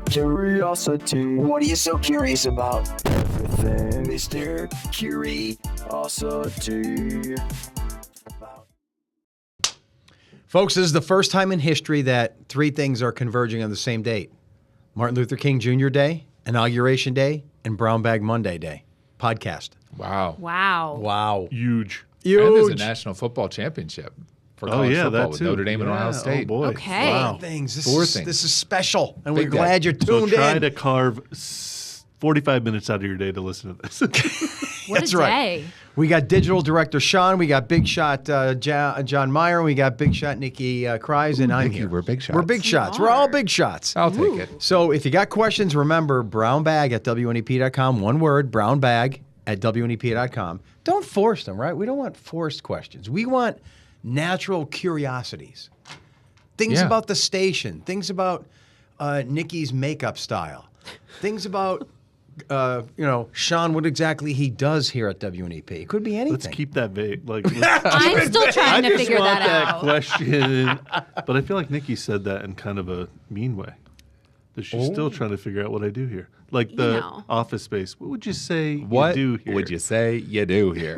Curiosity. What are you so curious about? Everything, Mr. Curiosity. Folks, this is the first time in history that three things are converging on the same date. Martin Luther King Jr. Day, Inauguration Day, and Brown Bag Monday Day. Podcast. Wow. Wow. Huge. And there's a national football championship for college football that with too. Notre Dame and Ohio State. Oh, boy. Okay. Wow. This is special, and Big we're glad day. you're So tuned try in. to carve 45 minutes out of your day to listen to this. What That's a right. day. We got digital director Sean, we got big shot John Meyer, and we got big shot Nikki Kreis, and I'm Nikki, here. we're big shots. We're big shots. We're all big shots. I'll take it. So if you got questions, remember brownbag@WNEP.com. One word, brownbag@WNEP.com. Don't force them, right? We don't want forced questions. We want natural curiosities. Things Yeah. about the station. Things about Nikki's makeup style. Things about, Sean, what exactly he does here at WNEP. It could be anything. Let's keep that vague. I'm still trying to figure that out. Question. But I feel like Nikki said that in kind of a mean way. That she's still trying to figure out what I do here. Like the Office Space. What would you say What you do here? would you say you do here?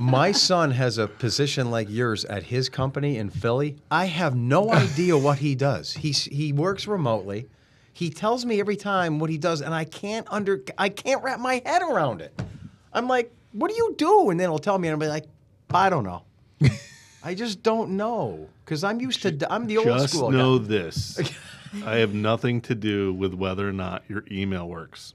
My son has a position like yours at his company in Philly. I have no idea what he does. He works remotely. He tells me every time what he does, and I can't wrap my head around it. I'm like, what do you do? And then he'll tell me, and I'll be like, I don't know. I just don't know because I'm the old school Just know guy. this. I have nothing to do with whether or not your email works.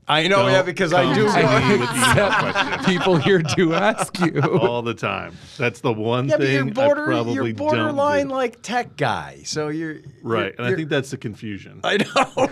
I know, Don't because I do. come to me with email questions People here do ask you. all the time. That's the one Yeah, but thing you're I you're probably borderline don't do. like tech guy. So you're Right, and I you're- think that's the confusion. I know.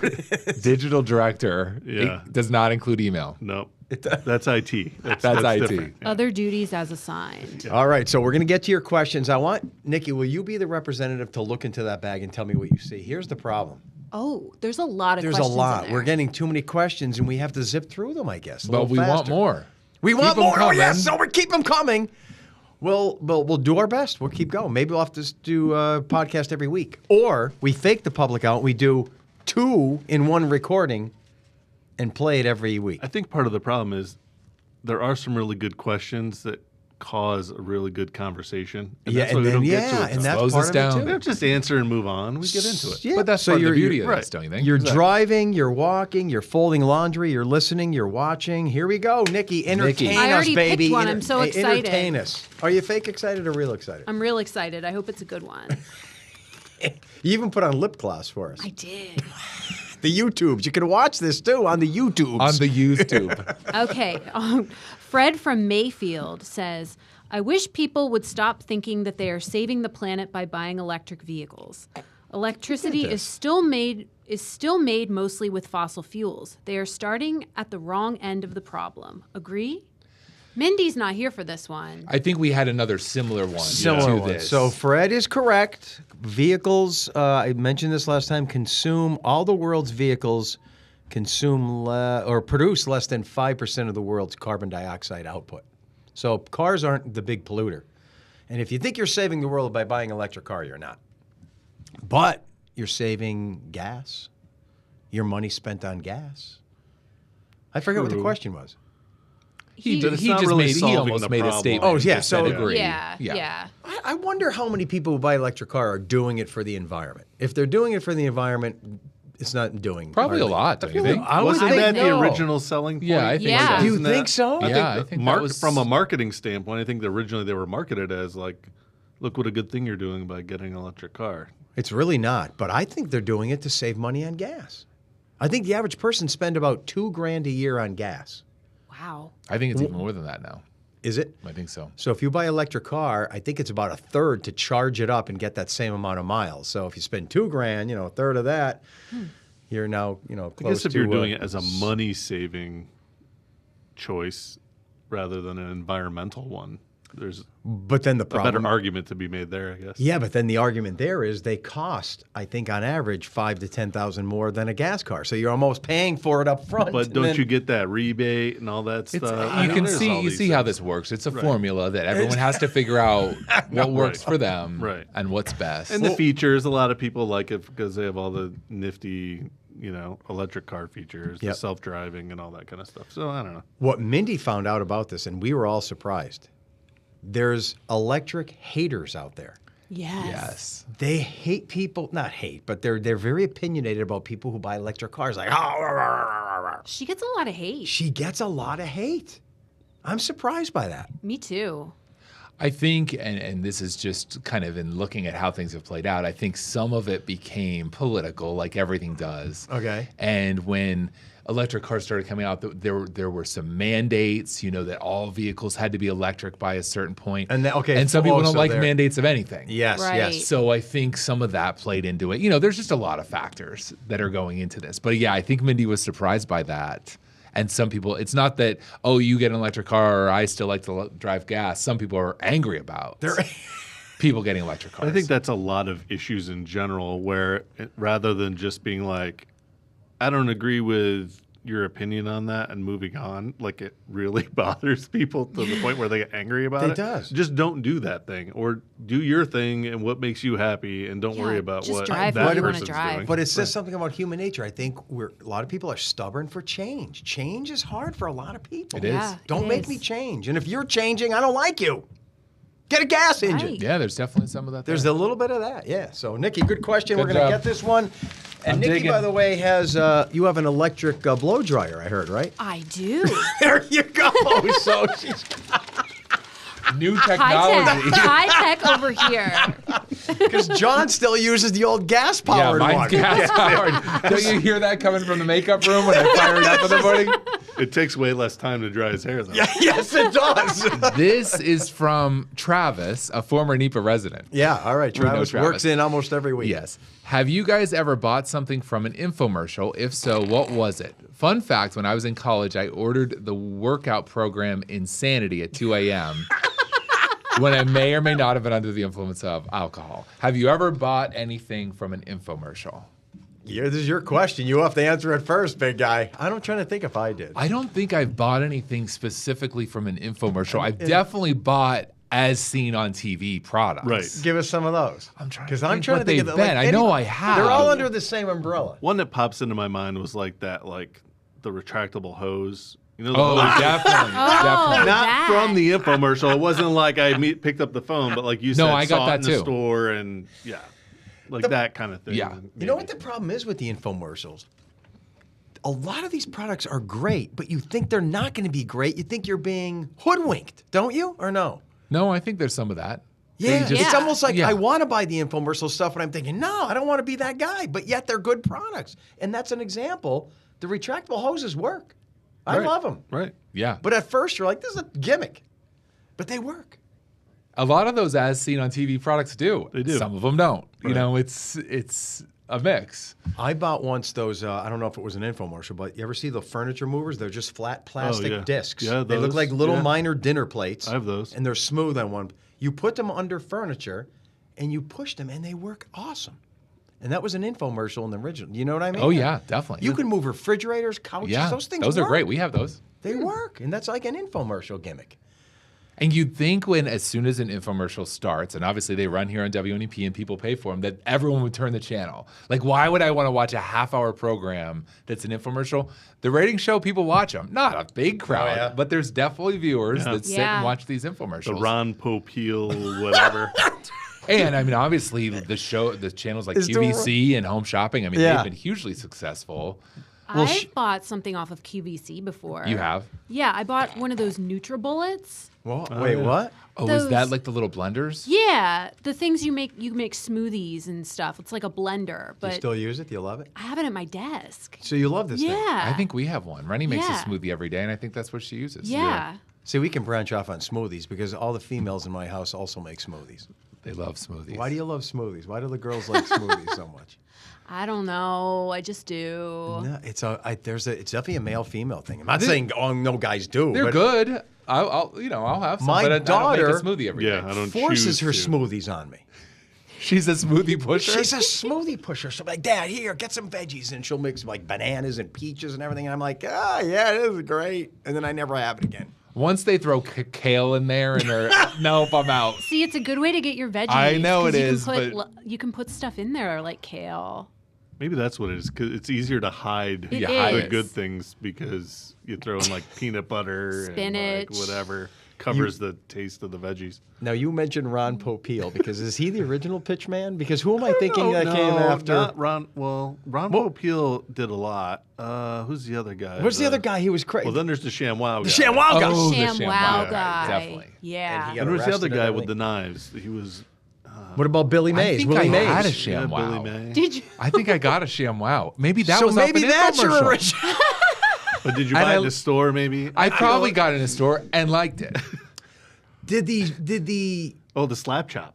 Digital director Yeah. does not include email. No, that's IT. That's IT. different. Yeah. Other duties as assigned. All right, so we're going to get to your questions. I want, Nikki, will you be the representative to look into that bag and tell me what you see? Here's the problem. Oh, there's a lot of There's a questions. lot. in there. We're getting too many questions, and we have to zip through them, I guess. But we want more. We want Keep 'em more. Oh, coming. yes, so we keep them coming. We'll do our best. We'll keep going. Maybe we'll have to do a podcast every week. Or we fake the public out. We do 2 in 1 recording and play it every week. I think part of the problem is there are some really good questions that cause a really good conversation. And that's why we don't get to it. and that's Slows part us of down. it We too. don't just answer and move on. We get into it. Yeah, But that's so part of the you're- beauty of right. this, don't you think? You're driving, you're walking, you're folding laundry, you're listening, you're watching. Here we go, Nikki. Entertain I us, already baby. picked one. I'm so excited. Entertain us. Are you fake excited or real excited? I'm real excited. I hope it's a good one. You even put on lip gloss for us. I did. The YouTubes. You can watch this too on the YouTubes. On the YouTube. Okay. Fred from Mayfield says, I wish people would stop thinking that they are saving the planet by buying electric vehicles. Electricity is still made mostly with fossil fuels. They are starting at the wrong end of the problem. Agree? Mindy's not here for this one. I think we had another similar one Similar to one. this. So Fred is correct. Vehicles, I mentioned this last time, all the world's vehicles consume or produce less than 5% of the world's carbon dioxide output. So cars aren't the big polluter. And if you think you're saving the world by buying an electric car, you're not. But you're saving gas, your money spent on gas. I forget what the question was. he But it's not really solving almost the made a problem. statement. Oh, yeah, Just so- said agree. Yeah. I wonder how many people who buy an electric car are doing it for the environment. If they're doing it for the environment, it's not doing Probably a hardly. lot, don't you think? I would Wasn't think that the no. original selling point? Yeah, I think Yeah. so. You Isn't think that- so? Yeah, I think that was... From a marketing standpoint, I think that originally they were marketed as like, look what a good thing you're doing by getting an electric car. It's really not, but I think they're doing it to save money on gas. I think the average person spend about $2,000 a year on gas. Wow. I think it's even more than that now. Is it? I think so. So if you buy an electric car, I think it's about a third to charge it up and get that same amount of miles. So if you spend $2,000, a third of that, you're now, close I guess if to, you're doing it as a money-saving choice rather than an environmental one, there's But then the A problem, better argument to be made there, I guess. yeah, but then the argument there is they cost, I think, on average, $5,000 to $10,000 more than a gas car. So you're almost paying for it up front. But don't you get that rebate and all that stuff? You can see how this works. It's a formula that everyone has to figure out what works for them and what's best. And the features, a lot of people like it because they have all the nifty, electric car features, the self-driving and all that kind of stuff. So I don't know. What Mindy found out about this, and we were all surprised, there's electric haters out there. Yes. They hate people, not hate, but they're very opinionated about people who buy electric cars. Like, She gets a lot of hate. she gets a lot of hate. I'm surprised by that. Me too. I think, and this is just kind of in looking at how things have played out, I think some of it became political, like everything does. Okay. And when electric cars started coming out, there were some mandates, that all vehicles had to be electric by a certain point. And and some people don't like mandates of anything. Yes, Right. yes. So I think some of that played into it. There's just a lot of factors that are going into this. But yeah, I think Mindy was surprised by that. And some people, it's not that, you get an electric car or I still like to drive gas. Some people are angry about people getting electric cars. I think that's a lot of issues in general where rather than just being like, I don't agree with your opinion on that and moving on, like it really bothers people to the point where they get angry about it. It does. Just don't do that thing or do your thing and what makes you happy and don't worry about just what drive that what you wanna person's drive. doing. But it says something about human nature. I think a lot of people are stubborn for change. Change is hard for a lot of people. It is. Yeah, Don't it make is. me change. And if you're changing, I don't like you. Get a gas engine. Right. Yeah, there's definitely some of that. There's a little bit of that, yeah. So, Nikki, good question. We're Good going to job. get this one. And I'm Nikki, digging. by the way, has you have an electric blow dryer, I heard, right? I do. There you go. So she's new High technology. tech. High tech over here. because John still uses the old gas powered mine's one. gas powered. Don't you hear that coming from the makeup room when I fire it up in the morning? It takes way less time to dry his hair, though. Yes, it does. This is from Travis, a former NEPA resident. Yeah, all right. We know Travis Travis. works in almost every week. Yes. Have you guys ever bought something from an infomercial? If so, what was it? Fun fact, when I was in college, I ordered the workout program Insanity at 2 a.m. when I may or may not have been under the influence of alcohol. Have you ever bought anything from an infomercial? Yeah, this is your question. You have to answer it first, big guy. I'm trying to think if I did. I don't think I've bought anything specifically from an infomercial. I've definitely bought as seen on TV products. Right. Give us some of those. I'm trying Because to I'm think trying what to think of they've the, been. I know I have. They're all under the same umbrella. One that pops into my mind was like that, like the retractable hose. You know, the Oh, hose? definitely. Oh, definitely. Not that. from the infomercial. It wasn't like I picked up the phone, but like you said, No, I got saw that it in the too. store and like that kind of thing. Yeah. You know what the problem is with the infomercials? A lot of these products are great, but you think they're not going to be great. You think you're being hoodwinked, don't you? Or no? No, I think there's some of that. Yeah, just- it's almost like Yeah. I want to buy the infomercial stuff, and I'm thinking, no, I don't want to be that guy. But yet they're good products, and that's an example. The retractable hoses work. I Right. love them. Right. Yeah. But at first, you're like, this is a gimmick, but they work. A lot of those as seen on TV products do. They do. Some of them don't. You Right. know, it's a mix. I bought once those. I don't know if it was an infomercial, but you ever see the furniture movers? They're just flat plastic yeah. discs. Yeah, they look those, like little yeah. minor dinner plates. I have those. and they're smooth on one. You put them under furniture, and you push them, and they work awesome. And that was an infomercial in the original. You know what I mean? Oh, yeah, definitely. You can move refrigerators, couches. Yeah, Those things. those are work. great. We have those. They work, and that's like an infomercial gimmick. And you'd think as soon as an infomercial starts, and obviously they run here on WNEP and people pay for them, that everyone would turn the channel. Like, why would I want to watch a half-hour program that's an infomercial? The ratings show people watch them. Not a big crowd, yeah. but there's definitely viewers Yeah. that sit Yeah. and watch these infomercials. The Ron Popeil, whatever. And I mean, obviously, the channels like Is the- QVC and Home Shopping, I mean, Yeah. they've been hugely successful. I've bought something off of QVC before. You have? Yeah, I bought one of those NutriBullets. Well, wait, yeah. what? Oh, is that Those- like the little blenders? Yeah, the things you make smoothies and stuff. It's like a blender, Do but you still use it? Do you love it? I have it at my desk. So you love this thing? Yeah. I think we have one. Rennie makes Yeah. a smoothie every day, and I think that's what she uses. Yeah. See, we can branch off on smoothies because all the females in my house also make smoothies. They love smoothies. Why do you love smoothies? Why do the girls like smoothies so much? I don't know. I just do. No, it's definitely a male-female thing. I'm not saying no guys do. They're but good. I'll have some. My but I don't make a daughter- smoothie every day. Yeah, I don't Forces choose her to. smoothies on me. She's a smoothie pusher. She's a smoothie pusher. So I'm like, Dad, here, get some veggies. And she'll mix like bananas and peaches and everything. And I'm like, yeah, this is great. And then I never have it again. Once they throw kale in there and they're, nope, I'm out. See, it's a good way to get your veggies. I know 'cause it you can is, put, but- you can put stuff in there like kale. Maybe that's what it is, because it's easier to hide It the is. good things because you throw in like peanut butter and Spinach. like whatever covers the taste of the veggies. Now, you mentioned Ron Popeil because is he the original pitch man? Because who am I thinking that came after? Not Ron. Well, Ron Popeil did a lot. Who's the other guy? What's the other guy? He was crazy. Well, then there's the ShamWow guy. the ShamWow guy. Oh, the ShamWow ShamWow guy. definitely. Yeah. And he got And who's the other arrested and guy with everything. the knives? He was What about Billy I Mays? think Willie I Mays. had a yeah, Billy ShamWow. May. Did you? I think I got a ShamWow. Maybe that so was maybe off an that's your infomercial. original. But did you And buy it I- in the store? Maybe. I probably got it in a store and liked it. Did the Oh, the slap chop.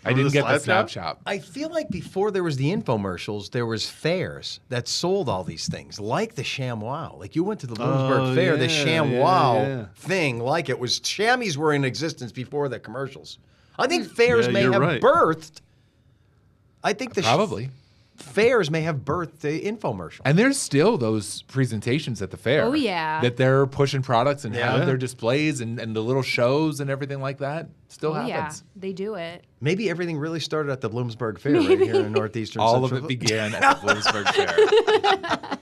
I didn't the get the slap chop? Snapshot. I feel like before there was the infomercials, there was fairs that sold all these things, like the ShamWow. Like you went to the Bloomsburg Oh, Fair, the yeah, ShamWow yeah. thing, like it was chamois were in existence before the commercials. I think fairs Yeah, may you're have right. birthed. I think the Probably. fairs may have birthed the infomercial. And there's still those presentations at the fair. Oh, yeah. That they're pushing products and Yeah. have their displays and the little shows and everything like that. Still Oh, yeah. happens. They do it. Maybe everything really started at the Bloomsburg Fair right here in northeastern All of Central. it began at the Bloomsburg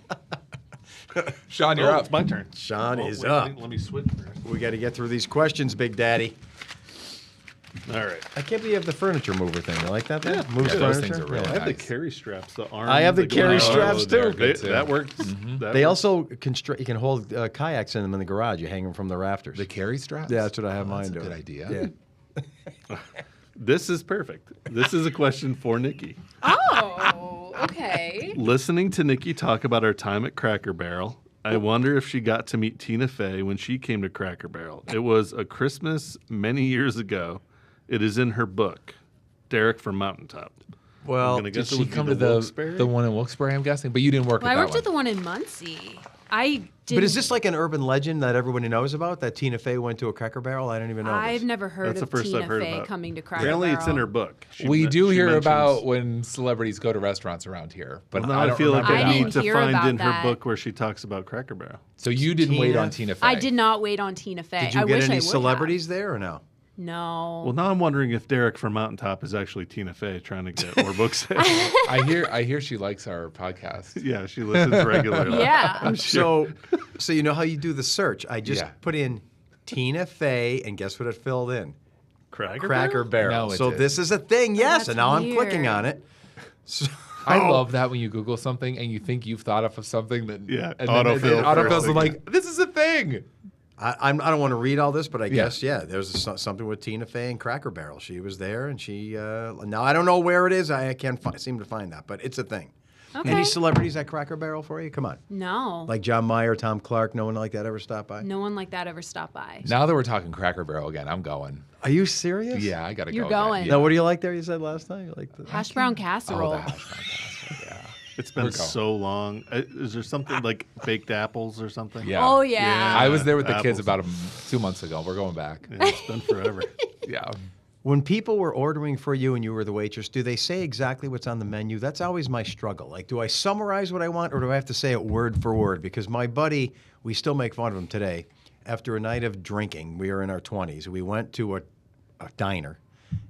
Fair. Sean, you're Oh, up. it's my turn. Sean is wait, up. Let me switch first. We got to get through these questions, Big Daddy. All right. I can't believe you have the furniture mover thing. You like that? Thing? Yeah. Moves Yeah, those furniture? things are really I have the nice. carry straps, the arms. I have the that go carry out. straps, they're too. good, too. That works. That They works. also you can hold kayaks in them in the garage. You hang them from the rafters. The carry straps? Yeah, that's what I have mine That's a doing. good idea. Yeah. This is perfect. This is a question for Nikki. Oh, okay. Listening to Nikki talk about her time at Cracker Barrel, I wonder if she got to meet Tina Fey when she came to Cracker Barrel. It was a Christmas many years ago. It is in her book, Derek from Mountaintop. Well, I'm gonna Did guess it she would be come to Wilkes-Barre? the one in Wilkes-Barre, I'm guessing? But you didn't work Well, at I that worked one. at the one in Muncie. I did. but is this like an urban legend that everybody knows about? That Tina Fey went to a Cracker Barrel? I don't even know. I've this. never heard That's the of first Tina I've heard Fey about. coming to Cracker Apparently, Barrel. it's in her book. We do she hear mentions- about when celebrities go to restaurants around here, but Well, now I I don't feel like remember I I that didn't need one. to hear find about in her that. book where she talks about Cracker Barrel. So you didn't wait on Tina- Tina Fey. I did not wait on Tina Fey. Did you I get wish I any would celebrities there or no? Have. No. Well, now I'm wondering if Derek from Mountaintop is actually Tina Fey trying to get more books. I hear she likes our podcast. Yeah, she listens regularly. yeah. So you know how you do the search? I just Yeah. put in Tina Fey, and guess what it filled in? Cracker Cracker Barrel. No, it So did. this is a thing, yes. that's And now I'm clicking weird. on it. So, I love that when you Google something and you think you've thought of something that Yeah, and autofill then it autofills first and thing. like this is a thing. I don't want to read all this, but I Yeah. guess there's something with Tina Fey and Cracker Barrel. She was there, and she now I don't know where it is. I can't seem to find that, but it's a thing. Okay. Any celebrities at Cracker Barrel for you? Come on, No. like John Mayer, Tom Clark. No one like that ever stopped by. No one like that ever stopped by. Now that we're talking Cracker Barrel again, I'm going. Are you serious? Yeah, I gotta You're go. going. Now, what do you like there? You said last time you like the Hash brown Oh, casserole. the hash brown casserole, yeah. It's been We're going. so long. Is there something like baked apples or something? Yeah. Oh yeah. I was there with the kids apples. about 2 months ago. We're going back. Yeah, it's been forever. Yeah. When people were ordering for you and you were the waitress, do they say exactly what's on the menu? That's always my struggle. Like, do I summarize what I want or do I have to say it word for word? Because my buddy, we still make fun of him today. After a night of drinking, we were in our 20s. We went to a diner,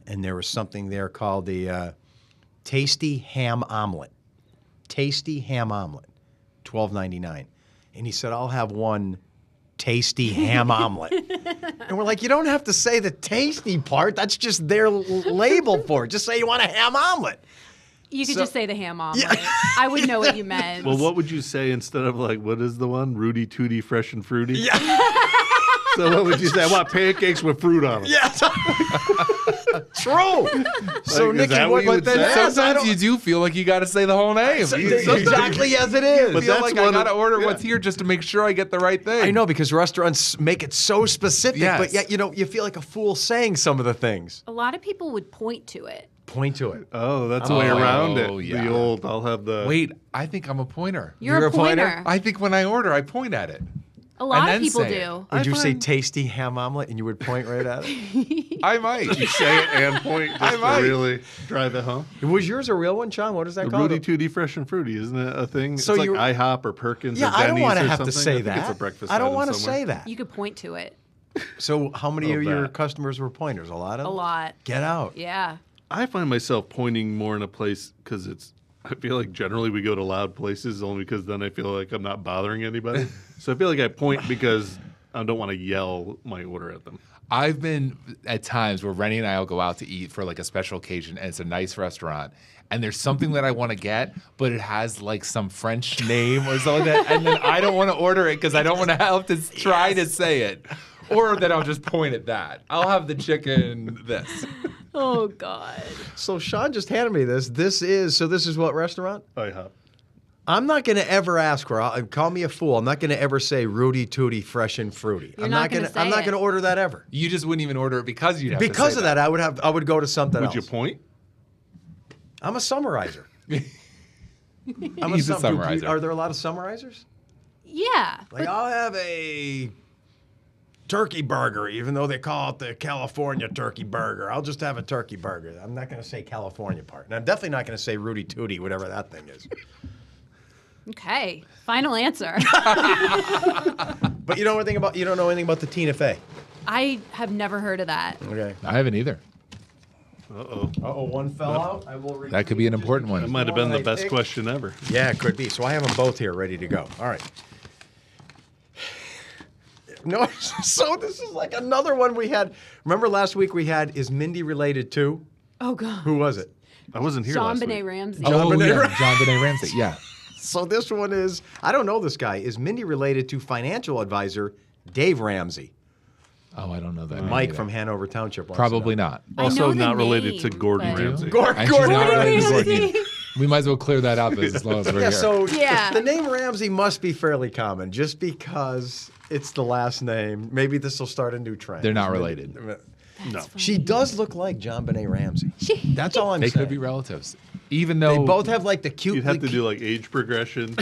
and there was something there called the Tasty Ham Omelet. Tasty Ham Omelet, $12.99. And he said, I'll have one tasty ham omelet. And we're like, you don't have to say the tasty part. That's just their label for it. Just say you want a ham omelet. You could So- just say the ham omelet. I would know what you meant. Well, what would you say instead of like, what is the one? Rudy Tooty Fresh and Fruity? Yeah. So what would you say? I want pancakes with fruit on them. Yes. True. So, Like, is Nikki, that what you would say? yes, I Sometimes don't- you do feel like you got to say the whole name. exactly as it is. I But feel that's like I one got to of- order yeah. what's here just to make sure I get the right thing. I know, because restaurants make it so specific, Yes. but yet, you feel like a fool saying some of the things. A lot of people would point to it. Point to it. Oh, that's the way around it. yeah. The old, I'll have the. Wait, I think I'm a pointer. You're You're a a pointer? pointer. I think when I order, I point at it. A lot And of then people say do. Would you say tasty ham omelet and you would point right at it? I might. You say it and point I just might. to really drive it home. Was yours a real one, Sean? What is that The called? Rudy Tooty Fresh and Fruity, isn't it a thing? So it's like you- IHOP or Perkins Yeah, or I Denny's don't want to or have something. to say I think that. It's a breakfast I don't item want to somewhere. say that. You could point to it. So how many Oh, of your that. customers were pointers? A lot of A them? lot. Get out. Yeah. I find myself pointing more in a place because I feel like generally we go to loud places only because then I feel like I'm not bothering anybody. So I feel like I point because I don't want to yell my order at them. I've been at times where Rennie and I will go out to eat for like a special occasion, and it's a nice restaurant, and there's something that I want to get, but it has like some French name or something like that, and then I don't want to order it because I don't want to have to try to say it, or then I'll just point at that. I'll have the chicken this. Oh, God. So Sean just handed me this. This is what restaurant? IHOP. I'm not going to ever ask for. Call me a fool. I'm not going to ever say Rudy Tooty Fresh and Fruity. You're not gonna I'm say not it. going to order that ever. You just wouldn't even order it because you'd have Because to of say that, I would go to something Would else. you point? I'm a summarizer. I'm He's a sum- summarizer. Are there a lot of summarizers? Yeah. Like I'll have a turkey burger, even though they call it the California turkey burger. I'll just have a turkey burger. I'm not going to say California part, and I'm definitely not going to say Rudy Tooty, whatever that thing is. Okay. Final answer. But you don't know anything about the Tina Fey. I have never heard of that. Okay. I haven't either. Uh-oh, one fell out. I will That could be an important That one. might have been the I best think- question ever. Yeah, it could be. So I have them both here ready to go. All right. No, so this is like another one we had. Remember last week we had, is Mindy related to? Oh, God. Who was it? I wasn't here John last Benet week. Ramsey. John Oh, Benet yeah, Ramsey. John Benet Ramsey. Yeah. So this one is, I don't know this guy. Is Mindy related to financial advisor Dave Ramsey? Oh, I don't know that. name Mike either. from Hanover Township. wants to Probably know. not. I Also know the not related to name, Gordon but- Ramsay. And she's Gordon not related to Gordon Ramsay. either. We might as well clear that up as long as we're Yeah, here. so Yeah. the name Ramsey must be fairly common just because it's the last name. Maybe this will start a new trend. They're not related. No. She does look like John Benet Ramsey. That's all I'm They saying. could be relatives. Even though They both have like the cute. You'd have to do like age progression.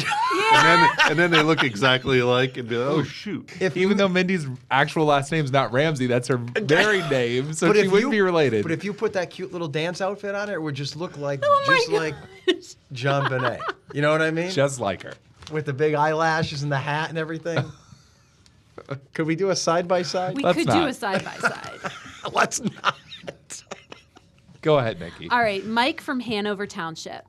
and then they look exactly alike and be like, oh, shoot. even though Mindy's actual last name's not Ramsey, that's her married name, so But she if wouldn't you- be related. But if you put that cute little dance outfit on it would just look like my like John Benet. You know what I mean? Just like her. With the big eyelashes and the hat and everything. Could we do a side by side? We Let's could do not. a side by side. Let's not. Go ahead, Nikki. All right, Mike from Hanover Township.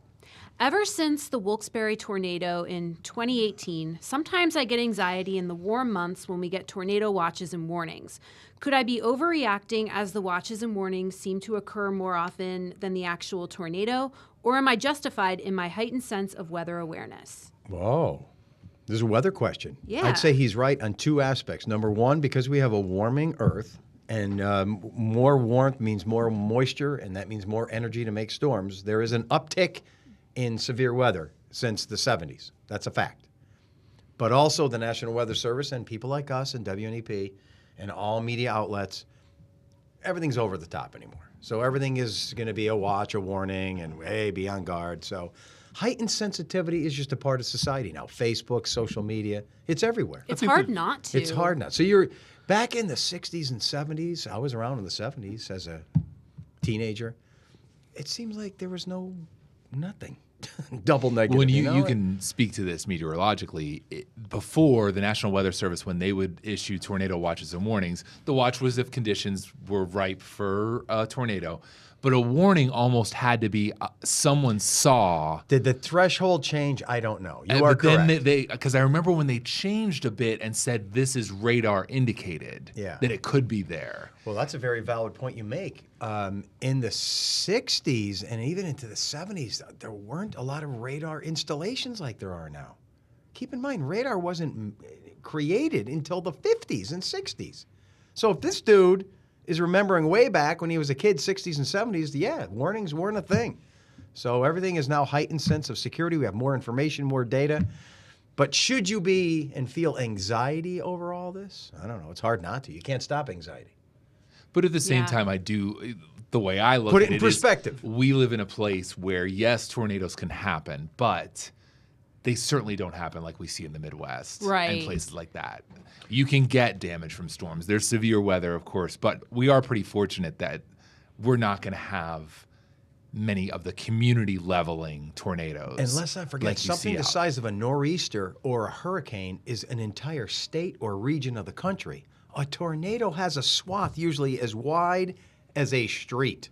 Ever since the Wilkes-Barre tornado in 2018, sometimes I get anxiety in the warm months when we get tornado watches and warnings. Could I be overreacting as the watches and warnings seem to occur more often than the actual tornado, or am I justified in my heightened sense of weather awareness? Whoa. This is a weather question. Yeah. I'd say he's right on two aspects. Number one, because we have a warming earth, and more warmth means more moisture, and that means more energy to make storms. There is an uptick in severe weather since the 70s. That's a fact. But also the National Weather Service and people like us and WNEP and all media outlets, everything's over the top anymore. So everything is going to be a watch, a warning, and hey, be on guard. So heightened sensitivity is just a part of society now. Facebook, social media, it's everywhere. It's hard not to. It's hard not. So you're back in the 60s and 70s. I was around in the 70s as a teenager. It seems like there was nothing. Double negative. When you know? can speak to this meteorologically, before the National Weather Service, when they would issue tornado watches and warnings, the watch was if conditions were ripe for a tornado. But a warning almost had to be someone saw. Did the threshold change? I don't know. You are but then correct. because I remember when they changed a bit and said this is radar indicated, Yeah. that it could be there. Well, that's a very valid point you make. In the 60s and even into the 70s, there weren't a lot of radar installations like there are now. Keep in mind, radar wasn't created until the 50s and 60s. So if this dude is remembering way back when he was a kid, 60s and 70s, yeah, warnings weren't a thing. So everything is now heightened sense of security. We have more information, more data. But should you be and feel anxiety over all this? I don't know. It's hard not to. You can't stop anxiety. But at the same Yeah. time, I do, the way I look Put at it in is perspective. we live in a place where, yes, tornadoes can happen, but they certainly don't happen like we see in the Midwest Right. and places like that. You can get damage from storms. There's severe weather, of course, but we are pretty fortunate that we're not going to have many of the community leveling tornadoes. And let's not forget, like you something see the out. size of a nor'easter or a hurricane is an entire state or region of the country. A tornado has a swath usually as wide as a street.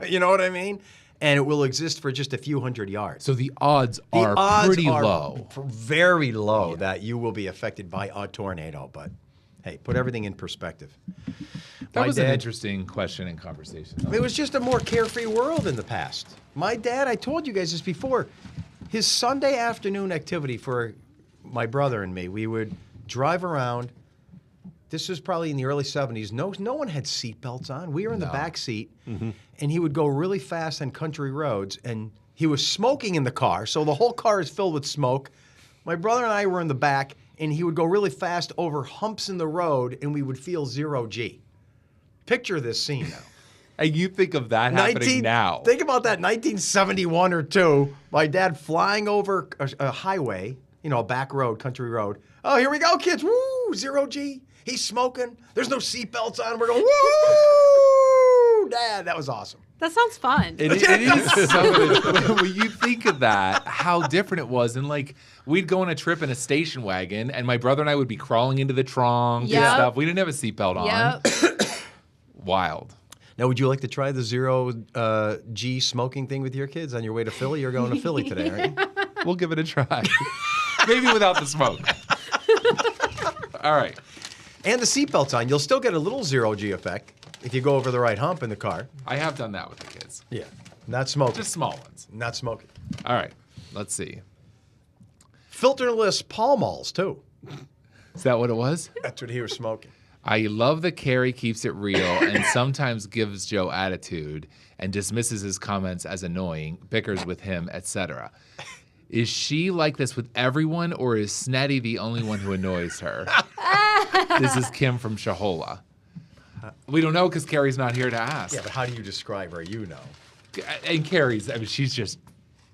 You know what I mean? And it will exist for just a few hundred yards. So the odds The are odds pretty are low. very low that you will be affected by a tornado. But hey, put everything in perspective. That My was an dad- interesting question and conversation. It was just a more carefree world in the past. My dad, I told you guys this before, his Sunday afternoon activity for my brother and me, we would drive around. This was probably in the early 70s. No one had seatbelts on. We were in the back seat, and he would go really fast on country roads, and he was smoking in the car, so the whole car is filled with smoke. My brother and I were in the back, and he would go really fast over humps in the road, and we would feel 0G. Picture this scene now. And you think of that happening now. Think about that, 1971 or two. My dad flying over a highway, a back road, country road. Oh, here we go, kids. Woo, 0G. He's smoking. There's no seatbelts on. We're going, woo! Dad, that was awesome. That sounds fun. It is so, when you think of that, how different it was. And like, we'd go on a trip in a station wagon, and my brother and I would be crawling into the trunk and Yep. stuff. We didn't have a seatbelt on. Yep. Wild. Now, would you like to try the 0G smoking thing with your kids on your way to Philly? You're going to Philly today, right? We'll give it a try. Maybe without the smoke. All right. And the seatbelt's on. You'll still get a little 0G effect if you go over the right hump in the car. I have done that with the kids. Yeah. Not smoking. Just small ones. Not smoking. All right. Let's see. Filterless Pall Malls, too. Is that what it was? That's what he was smoking. I love that Carrie keeps it real and sometimes gives Joe attitude and dismisses his comments as annoying, bickers with him, etc. Is she like this with everyone, or is Snetty the only one who annoys her? This is Kim from Shahola. We don't know because Carrie's not here to ask. Yeah, but how do you describe her? You know. And Carrie's, I mean, she's just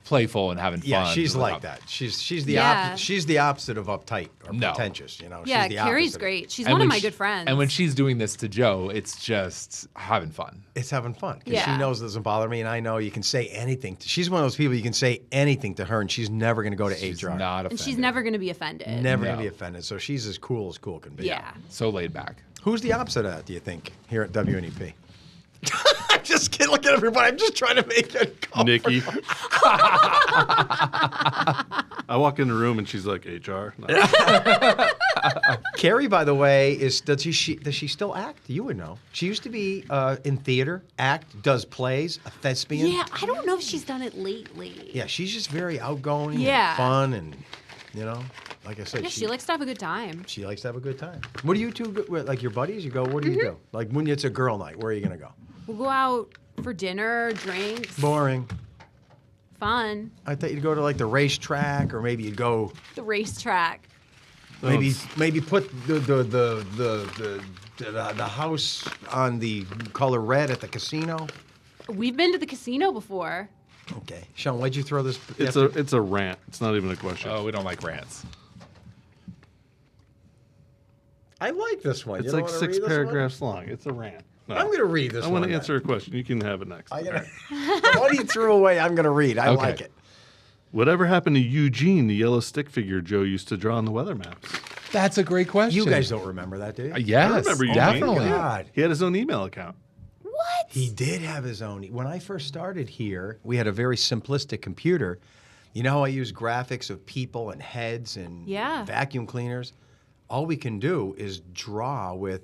playful and having fun. Yeah, she's without- like that. She's the Yeah. she's the opposite of uptight or No. pretentious. You know. Yeah, she's the Carrie's opposite. great. She's And one of when my she- good friends. And when she's doing this to Joe, it's just having fun. It's having fun because Yeah. she knows it doesn't bother me, and I know you can say anything. She's one of those people you can say anything to her, and she's never going to go to She's HR. not and offended. she's never going to be offended. Never No. going to be offended. So she's as cool can be. Yeah. So laid back. Who's the opposite of that? Do you think here at WNEP? I'm just kidding. Look at everybody. I'm just trying to make it. Nikki. I walk in the room and she's like, HR. No. Carrie, by the way, does she still act? You would know. She used to be in theater, does plays, a thespian. Yeah, I don't know if she's done it lately. Yeah, she's just very outgoing Yeah. and fun, and like I said, Yeah, she likes to have a good time. she likes to have a good time. What do you two like your buddies? You go. What do you do? Like when it's a girl night, where are you gonna go? We'll go out for dinner, drinks, Boring. fun, I thought you'd go to like the racetrack, or maybe you'd go. the racetrack. Maybe put the house on the color red at the casino. We've been to the casino before. Okay, Sean, why'd you throw this? It's a rant. It's not even a question. Oh, we don't like rants. I like this one. It's You don't like wanna 6 read this one? paragraphs long. It's a rant. No. I'm gonna read this I one. want to then. answer a question. You can have it next. The one you threw away, I'm gonna read. I Okay. like it. Whatever happened to Eugene, the yellow stick figure Joe used to draw on the weather maps? That's a great question. You guys don't remember that, do you? Yes, I remember Eugene. definitely. God. He had his own email account. What? He did have his own. When I first started here, we had a very simplistic computer. You know how I use graphics of people and heads and Yeah. vacuum cleaners? All we can do is draw with,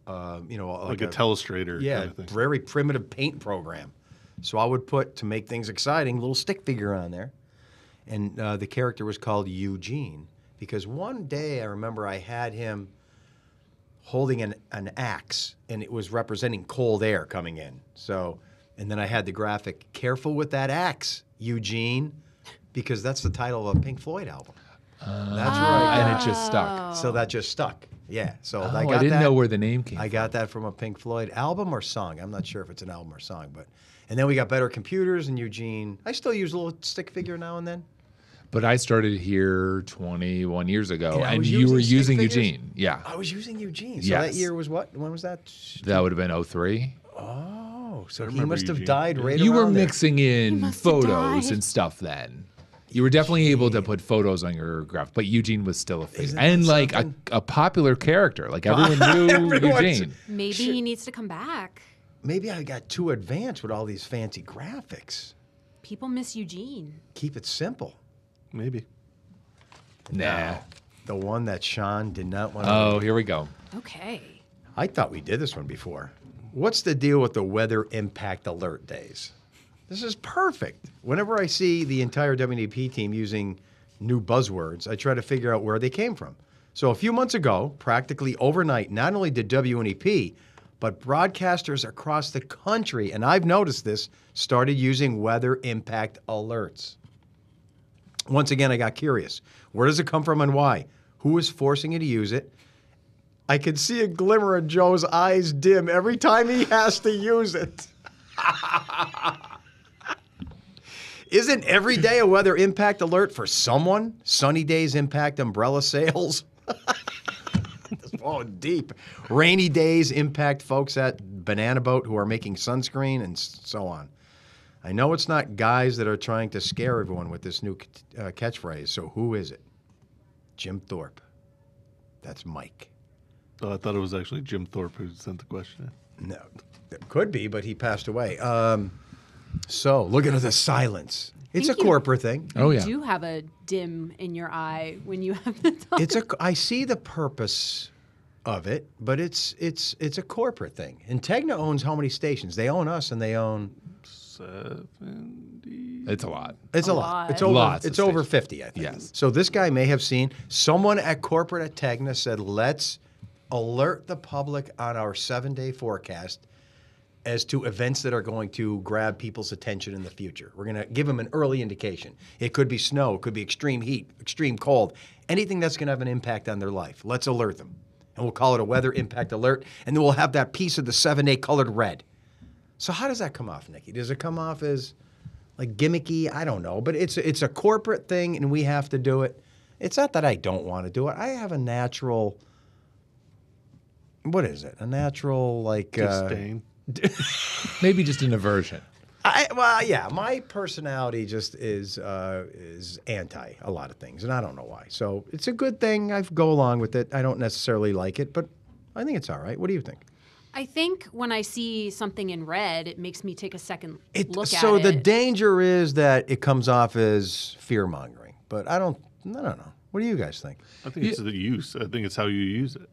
Like a telestrator kind of thing. very primitive paint program. So I would put, to make things exciting, a little stick figure on there. And the character was called Eugene. Because one day I remember I had him holding an axe, and it was representing cold air coming in. So, and then I had the graphic, "Careful with that axe, Eugene," because that's the title of a Pink Floyd album. That's right. And it just stuck. So that just stuck. Yeah. So Oh, I got I didn't that. know where the name came I from. got that from a Pink Floyd album or song. I'm not sure if it's an album or song, but and then we got better computers, and Eugene. I still use a little stick figure now and then. But I started here 21 years ago, And I and was you were using using stick figures? Eugene. Yeah. I was using Eugene. So Yes. that year was what? When was that? That would have been 03. Oh, so he remember must have Eugene. died right You were around there. mixing in must have photos died. and stuff then. You were definitely able to put photos on your graph, but Eugene was still a figure. Isn't And that like something? a popular character. Like everyone knew Everyone's- Eugene. Maybe he needs to come back. Maybe I got too advanced with all these fancy graphics. People miss Eugene. Keep it simple. Maybe. Nah. The one that Sean did not want to. Oh, here we go. Okay. I thought we did this one before. What's the deal with the weather impact alert days? This is perfect. Whenever I see the entire WNEP team using new buzzwords, I try to figure out where they came from. So a few months ago, practically overnight, not only did WNEP, but broadcasters across the country, and I've noticed this, started using weather impact alerts. Once again, I got curious. Where does it come from and why? Who is forcing you to use it? I can see a glimmer in Joe's eyes dim every time he has to use it. Isn't every day a weather impact alert for someone? Sunny days impact umbrella sales. Oh, deep. Rainy days impact folks at Banana Boat who are making sunscreen and so on. I know it's not guys that are trying to scare everyone with this new catchphrase, so who is it? Jim Thorpe. That's Mike. Oh, I thought it was actually Jim Thorpe who sent the question in. No, it could be, but he passed away. So look at the silence. It's a Thank you. corporate thing. Oh, yeah. You do have a dim in your eye when you have the talk. I see the purpose of it, but it's a corporate thing. And Tegna owns how many stations? They own us, and they own. 70. It's a lot. It's a lot. lot. It's over. Lots of It's over stations. 50, I think. Yes. So this guy may have seen someone at corporate at Tegna said, "Let's alert the public on our 7-day forecast as to events that are going to grab people's attention in the future. We're going to give them an early indication. It could be snow, it could be extreme heat, extreme cold, anything that's going to have an impact on their life. Let's alert them." And we'll call it a weather impact alert, and then we'll have that piece of the 7-day colored red. So how does that come off, Nikki? Does it come off as like gimmicky? I don't know, but it's a corporate thing, and we have to do it. It's not that I don't want to do it. I have a natural, what is it? A natural like Disdain. Maybe just an aversion. yeah, my personality just is anti a lot of things, and I don't know why. So it's a good thing. I go along with it. I don't necessarily like it, but I think it's all right. What do you think? I think when I see something in red, it makes me take a second look at it. So the danger is that it comes off as fear mongering, but I don't know. What do you guys think? I think it's the use. I think it's how you use it.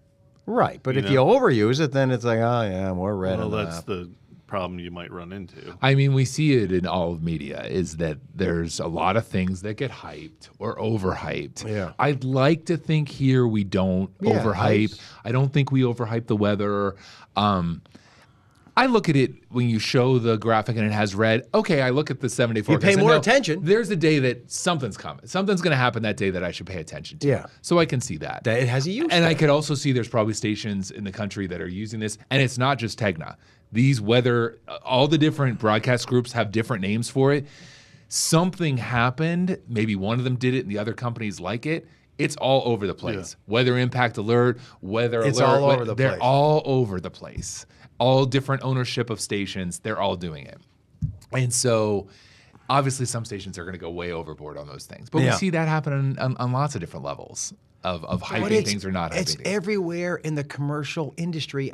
Right, but You if you overuse it, then it's like, oh yeah, more red. Well, on the that's map. the problem you might run into. I mean, we see it in all of media, is that there's a lot of things that get hyped or overhyped. Yeah. I'd like to think here we don't Yeah, overhype. I don't think we overhype the weather. I look at it when you show the graphic and it has red. Okay, I look at the 7-day forecast. pay and more know attention. There's a day that something's coming. Something's going to happen that day that I should pay attention to. Yeah. So I can see that. That it has a use. And I to it. could also see there's probably stations in the country that are using this, and it's not just Tegna. These weather, all the different broadcast groups have different names for it. Something happened, maybe one of them did it and the other companies like it. It's all over the place. Yeah. Weather impact alert, weather It's alert. all over the they're place. all over the place. All different ownership of stations, they're all doing it. And so obviously some stations are going to go way overboard on those things. But Yeah. we see that happen on lots of different levels of But hyping things or not hyping It's things. everywhere in the commercial industry.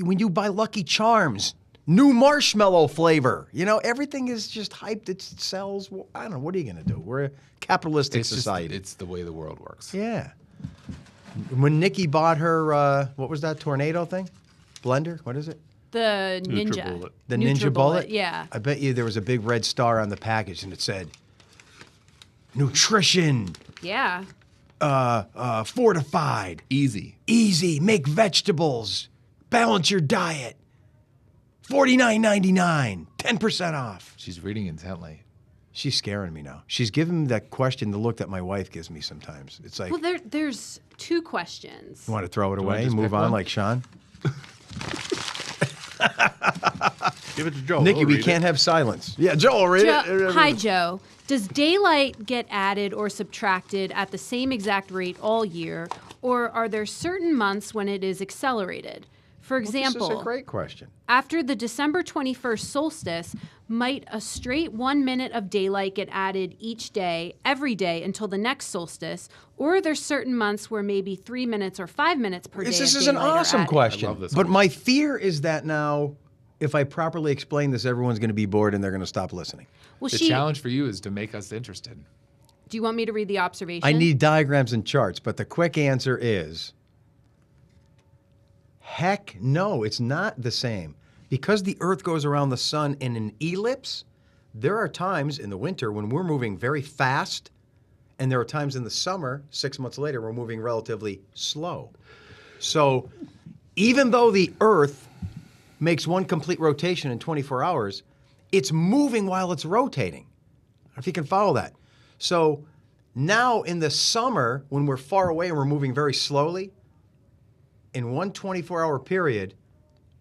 When you buy Lucky Charms, new marshmallow flavor. You know, everything is just hyped. It sells. Well, I don't know. What are you going to do? We're a capitalistic It's just, society. it's the way the world works. Yeah. When Nikki bought her, what was that tornado thing? Blender? What is it? The Ninja. NutriBullet. The Ninja Bullet? Yeah. I bet you there was a big red star on the package and it said, nutrition, Yeah. fortified, Easy. easy, make vegetables, balance your diet, $49.99, 10% off. She's reading intently. She's scaring me now. She's giving me that question, the look that my wife gives me sometimes. It's like, Well, there's two questions. you want to throw it away just and move pick on one? like Sean? Give it to Joe. Nikki, He'll we read can't it. have silence. Yeah, Joe will read it. Hi, Joe. Does daylight get added or subtracted at the same exact rate all year, or are there certain months when it is accelerated? For example, This is a great question. after the December 21st solstice, might a straight 1 minute of daylight get added each day, every day until the next solstice? Or are there certain months where maybe 3 minutes or 5 minutes per day? This of is an daylight are awesome added? question. I love this But one. my fear is that now, if I properly explain this, everyone's going to be bored and they're going to stop listening. Well, The challenge for you is to make us interested. Do you want me to read the observation? I need diagrams and charts, but the quick answer is heck no, it's not the same. Because the Earth goes around the sun in an ellipse, there are times in the winter when we're moving very fast, and there are times in the summer, 6 months later, we're moving relatively slow. So even though the Earth makes one complete rotation in 24 hours, it's moving while it's rotating. If you can follow that. So now in the summer, when we're far away and we're moving very slowly, in one 24-hour period,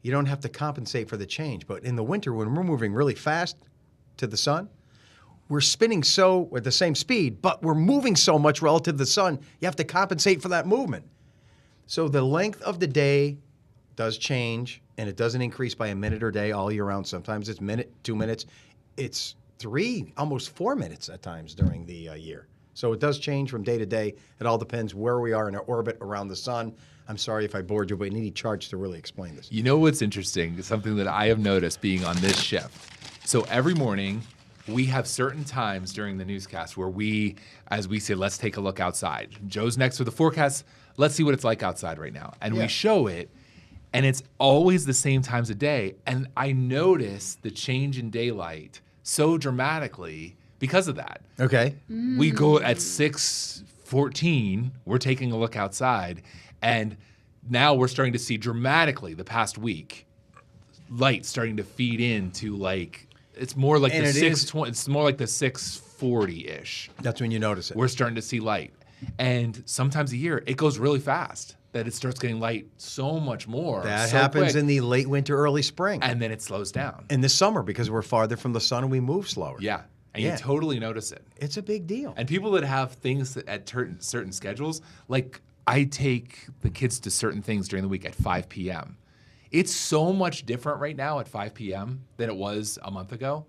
you don't have to compensate for the change. But in the winter, when we're moving really fast to the sun, we're spinning so at the same speed, but we're moving so much relative to the sun, you have to compensate for that movement. So the length of the day does change, and it doesn't increase by a minute or day all year round. Sometimes it's minute, 2 minutes. It's 3, almost 4 minutes at times during the year. So it does change from day to day. It all depends where we are in our orbit around the sun. I'm sorry if I bored you, but I need charts to really explain this. You know what's interesting? Something that I have noticed being on this shift. So every morning, we have certain times during the newscast where we, as we say, let's take a look outside. Joe's next with the forecast. Let's see what it's like outside right now. And Yeah. we show it, and it's always the same times of day. And I notice the change in daylight so dramatically because of that. Okay. We go at 6:14, we're taking a look outside, and now we're starting to see dramatically the past week light starting to feed into like it's more like And the it 6:20, it's more like the 6:40-ish. That's when you notice it. We're starting to see light. And sometimes a year it goes really fast that it starts getting light so much more. That so happens quick, in the late winter, early spring. and then it slows down. in the summer because we're farther from the sun and we move slower. Yeah. And Yeah. you totally notice it. It's a big deal. And people that have things at certain schedules, like I take the kids to certain things during the week at 5 p.m. It's so much different right now at 5 p.m. than it was a month ago.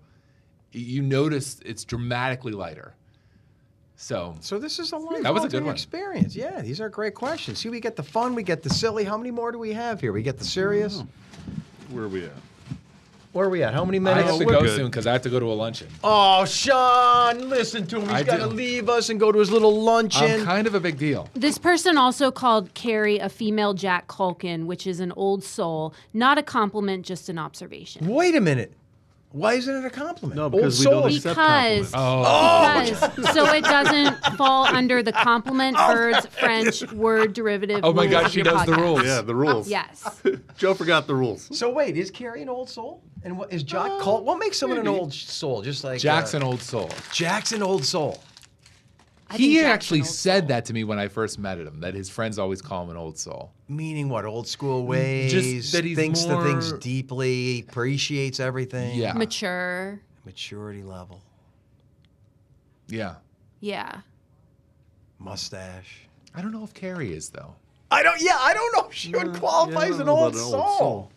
You notice it's dramatically lighter. So this is a life That was a good one. experience. Yeah, these are great questions. See, we get the fun, we get the silly. How many more do we have here? We get the serious. Where are we at? Where are we at? How many I minutes? have to we're go good. soon because I have to go to a luncheon. Oh, Sean, listen to him. He's I got to do. leave us and go to his little luncheon. I'm kind of a big deal. This person also called Carrie a female Jack Culkin, which is an old soul. Not a compliment, just an observation. Wait a minute. Why isn't it a compliment? No, because we Old don't soul. accept Because, compliments. because so it doesn't fall under the compliment birds French word derivative. Oh my rules gosh, of she your knows the podcast. rules. Yeah, the rules. Yes. Joe forgot the rules. So wait, is Carrie an old soul? And what is Jack called? What makes someone an old soul? Just like Jackson Old Soul. Jackson old soul. I think He Jack's an actually old said soul. that to me when I first met him, that his friends always call him an old soul. Meaning what? Old school ways. Just that he's thinks the things more- deeply, appreciates everything. Yeah. Mature. Maturity level. Yeah. Yeah. Mustache. I don't know if Carrie is, though. I don't know if she would qualify as an old soul.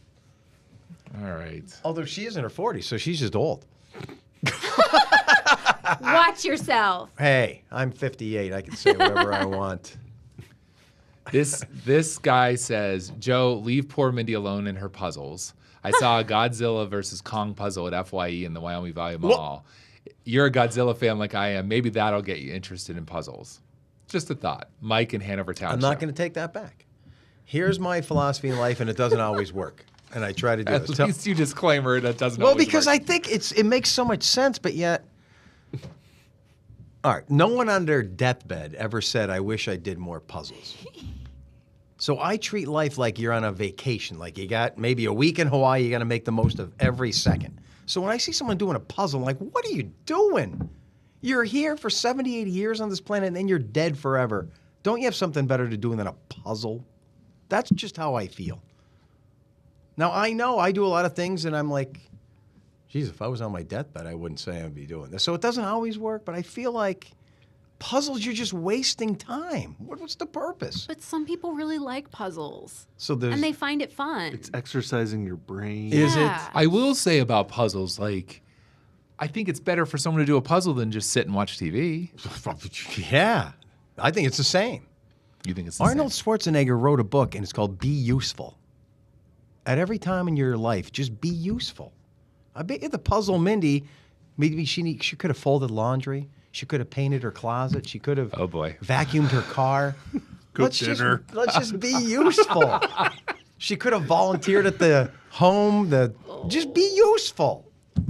All right. Although she is in her 40s, so she's just old. Watch yourself. Hey, I'm 58. I can say whatever I want. This guy says, Joe, leave poor Mindy alone in her puzzles. I saw a Godzilla versus Kong puzzle at FYE in the Wyoming Valley Mall. You're a Godzilla fan like I am. Maybe that'll get you interested in puzzles. Just a thought. Mike in Hanover Township. I'm not going to take that back. Here's my philosophy in life, and it doesn't always work. And I try to do At this. least you disclaimer that doesn't Well, always because work. I think it makes so much sense, but yet. All right, no one under Deathbed ever said, I wish I did more puzzles. So I treat life like you're on a vacation. Like you got maybe a week in Hawaii, you got to make the most of every second. So when I see someone doing a puzzle, I'm like, what are you doing? You're here for 70, 80 years on this planet, and then you're dead forever. Don't you have something better to do than a puzzle? That's just how I feel. Now, I know I do a lot of things, and I'm like, Geez, if I was on my deathbed, I wouldn't say I'd be doing this. So it doesn't always work, but I feel like puzzles, you're just wasting time. What's the purpose? But some people really like puzzles. So there's... And they find it fun. It's exercising your brain. Is it? I will say about puzzles, like, I think it's better for someone to do a puzzle than just sit and watch TV. Yeah. I think it's the same. You think it's the Arnold same? Schwarzenegger wrote a book, and it's called Be Useful. At every time in your life, just be useful. I bet you the puzzle Mindy, maybe she could have folded laundry. She could have painted her closet. She could have Oh, boy. vacuumed her car. Cooked dinner. Let's just be useful. She could have volunteered at the home. Just be useful.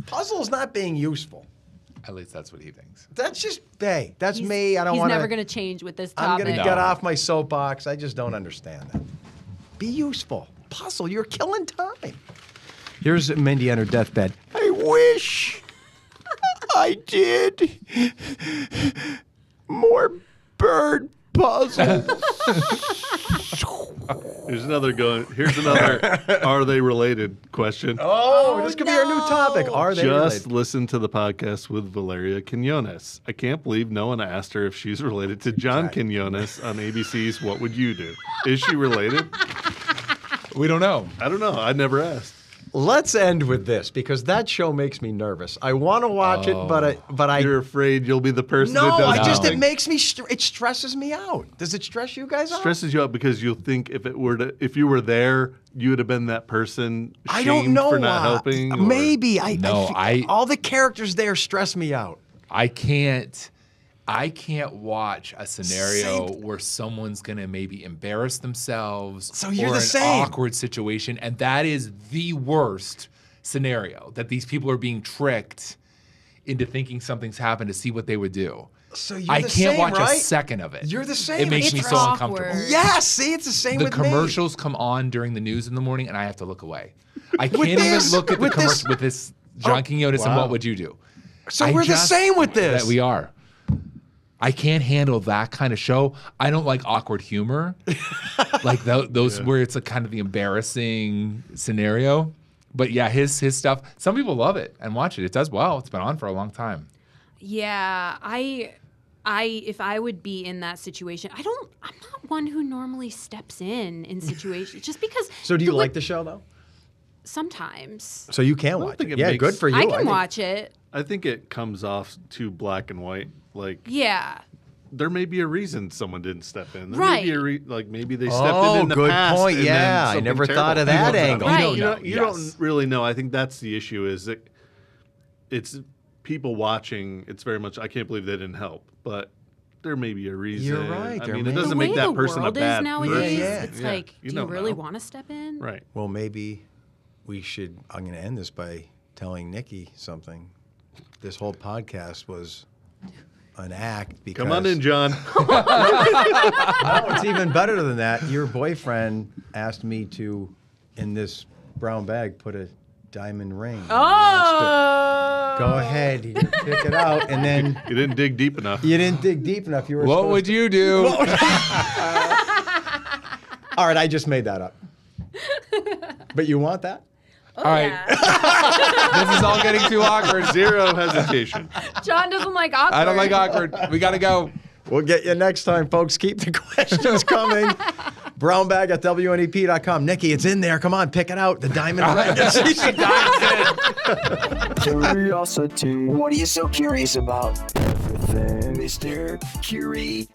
Puzzle's not being useful. At least that's what he thinks. That's just, hey, that's me. I don't He's want never going to change with this I'm topic. going to No. get off my soapbox. I just don't understand that. Be useful. Puzzle, you're killing time. Here's Mindy on her deathbed. I wish I did more bird puzzles. Here's another are they related question. Oh, this could be our new topic. Are they Just related? listen to the podcast with Valeria Quinones. I can't believe no one asked her if she's related to John Quinones on ABC's What Would You Do? Is she related? We don't know. I don't know. I never asked. Let's end with this because that show makes me nervous. I want to watch it, but I You're afraid you'll be the person no. that does I just something. it makes me it stresses me out. Does it stress you guys out? Stresses you out because you'll think if you were there, you would have been that person shamed I don't know for not helping. or- Maybe No, all the characters there stress me out. I can't watch a scenario where someone's gonna maybe embarrass themselves So you're or the an same. awkward situation, and that is the worst scenario. That these people are being tricked into thinking something's happened to see what they would do. So you're I the can't same, watch right? a second of it. You're the same. It makes It's me so awkward. uncomfortable. Yes, see, it's the same The with commercials come on during the news in the morning, and I have to look away. I can't this- even look at the with this- commercial with this John Quinones and wow. What Would You Do? me. So I we're the just- same with this. That we are. I can't handle that kind of show. I don't like awkward humor, like those where it's a kind of the embarrassing scenario. But yeah, his stuff. Some people love it and watch it. It does well. It's been on for a long time. Yeah, if I would be in that situation, I'm not one who normally steps in situations just because. So do you like the show though? Sometimes So you can watch think it. it Yeah, makes- good for you. I can think. watch it. I think it comes off too black and white. Like Yeah. there may be a reason someone didn't step in. There Right. May be maybe they stepped in the good past. point. and then Yeah, I something never thought of terrible that happened. angle. Right. You don't really know. I think that's the issue. Is that it's people watching. It's very much. I can't believe they didn't help, but there may be a reason. You're right, I there mean, may it be. doesn't The way make that the person a world bad is nowadays, Yeah. it's Yeah. like, You do you don't really know. want to step in? Right. Well, maybe we should. I'm going to end this by telling Nikki something. This whole podcast was an act because. Come on in, John. Oh, it's even better than that. Your boyfriend asked me to, in this brown bag, put a diamond ring. Oh! Go ahead, you pick it out, and then You didn't dig deep enough. you didn't dig deep enough. You were. What supposed would to- you do? All right, I just made that up. But you want that? All right. This is all getting too awkward. Zero hesitation. John doesn't like awkward. I don't like awkward. We got to go. We'll get you next time, folks. Keep the questions coming. Brown bag at WNEP.com. Nikki, it's in there. Come on, pick it out. The diamond ring. Curiosity. What are you so curious about? Everything, Mr. Curiosity.